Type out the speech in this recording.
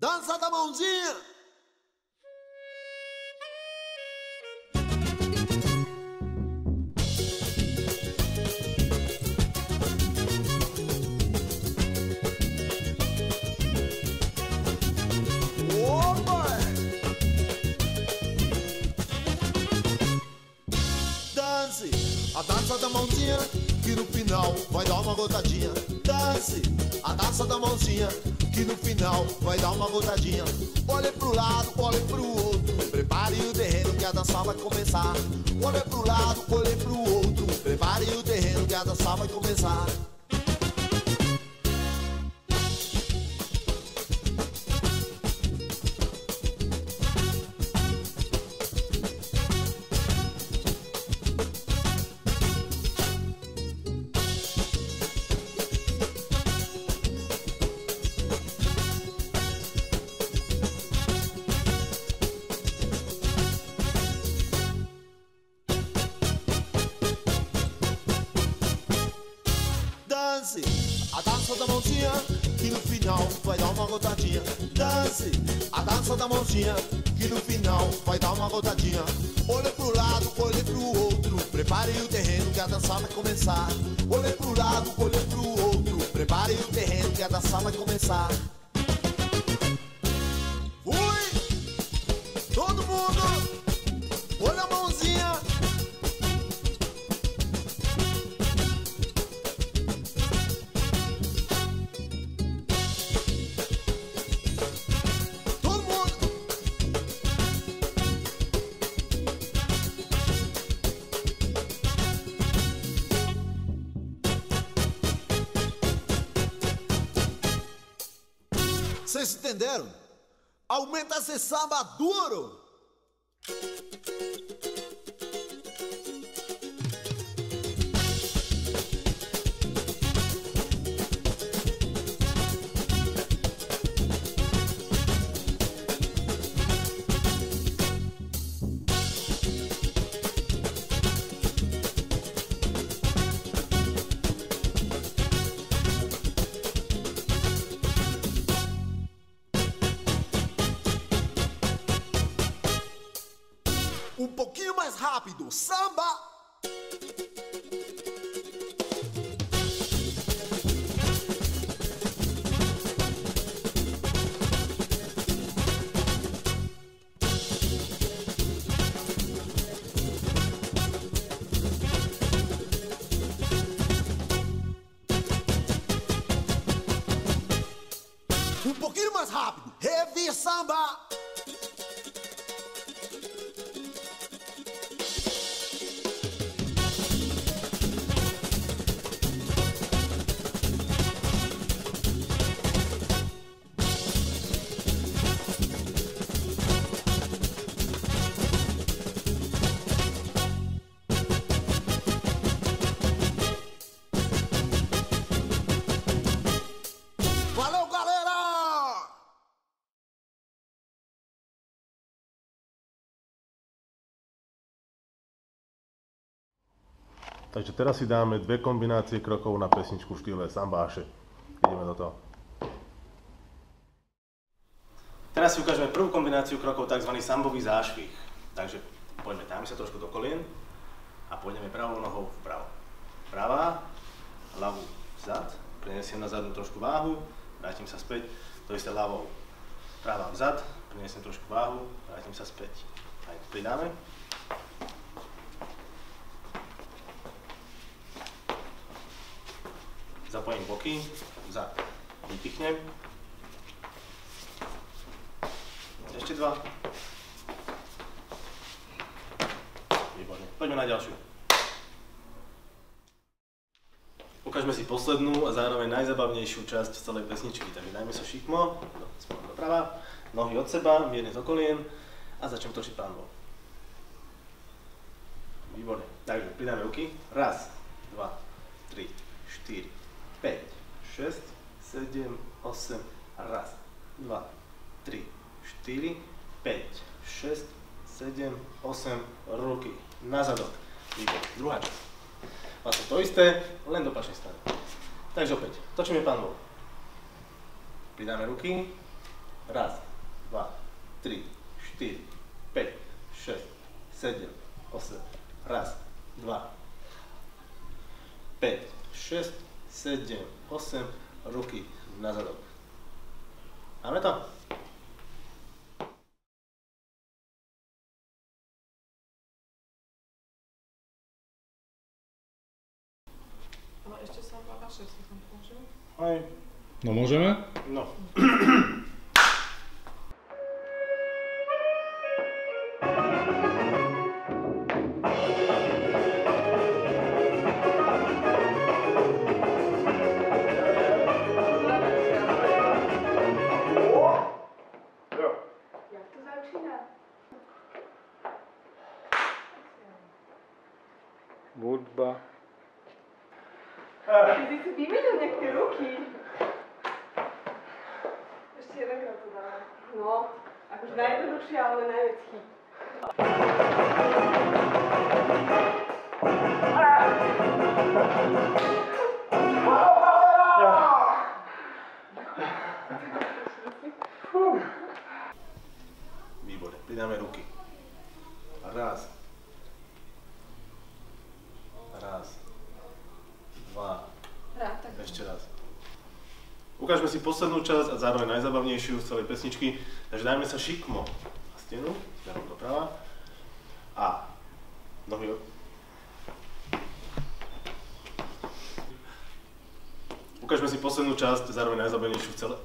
Dança da mãozinha. Opa! Dance, a dança da mãozinha, que no final vai dar uma gotadinha. Dance, a dança da mãozinha, que no final vai dar uma gotadinha. Olhe pro lado, olhe pro outro, prepare o terreno que a dança vai começar. Olhe pro lado, olhe pro outro, prepare o terreno que a dança vai começar. Dance, a dança da mãozinha, que no final vai dar uma gotadinha. Dance, a dança da mãozinha, que no final vai dar uma gotadinha. Olhe pro lado, olhe pro outro, prepare o terreno que a dança vai começar. Olhe pro lado, olhe pro outro, prepare o terreno que a dança vai começar. Fui! Todo mundo, olha a mãozinha. Vocês entenderam? Aumenta esse samba duro! Um pouquinho mais rápido, samba! Um pouquinho mais rápido, heavy samba! Valeu, galera! Takže teraz si dáme dve kombinácie krokov na pesničku v štýle sambáše. Ideme do toho. Teraz si ukážeme prvú kombináciu krokov, tzv. Sambový zášvih. Takže poďme, dáme sa trošku do kolien a pôjdeme pravou nohou vpravo. Pravá, ľavú vzad, prinesiem na zadnú trošku váhu, vrátim sa späť, to isté ľavou. Pravá vzad, prinesiem trošku váhu, vrátim sa späť. Aj tu pridáme. Zapojím boky, vzad, vypichnem. Ešte dva. Výborne. Poďme na ďalšiu. Ukážme si poslednú a zároveň najzabavnejšiu časť celej pesničky. Takže dajme sa šikmo, doprava, nohy od seba, mierne do kolien a začnem točiť pánvou. Výborne. Takže pridáme ruky. Raz, dva, 3, 4, 5, 6, 7, 8, raz, 2, 3, 4, 5, 6, 7, 8, ruky na zadok. Výborne. Druhá časť. Vlastne to isté, len do opačnej strany. Takže opäť, točíme pánvou. Pridáme ruky, Raz, 2, 3, 4, 5, 6, 7, 8. Raz, 2, 5, 6, 7, 8. Ruky na zadok. Máme to? Ale ešte sa vaše si tam použil. Aj. No môžeme? No. Jak to začína? Hudba. Ty si vymenil nejaké ruky. Ešte jedenkrát to dáme. No, akože najjednoduchšie, ale najviac chyb. Výborne, pridáme ruky. Raz. Raz. 2. Rád tak. Ešte raz. Ukážme si poslednú časť a zároveň najzábavnejšiu z celej pesničky. Takže dajme sa šikmo na stenu, smerom doprava. A nohy. Ukážme si poslednú časť, zároveň najzábavnejšiu v celej.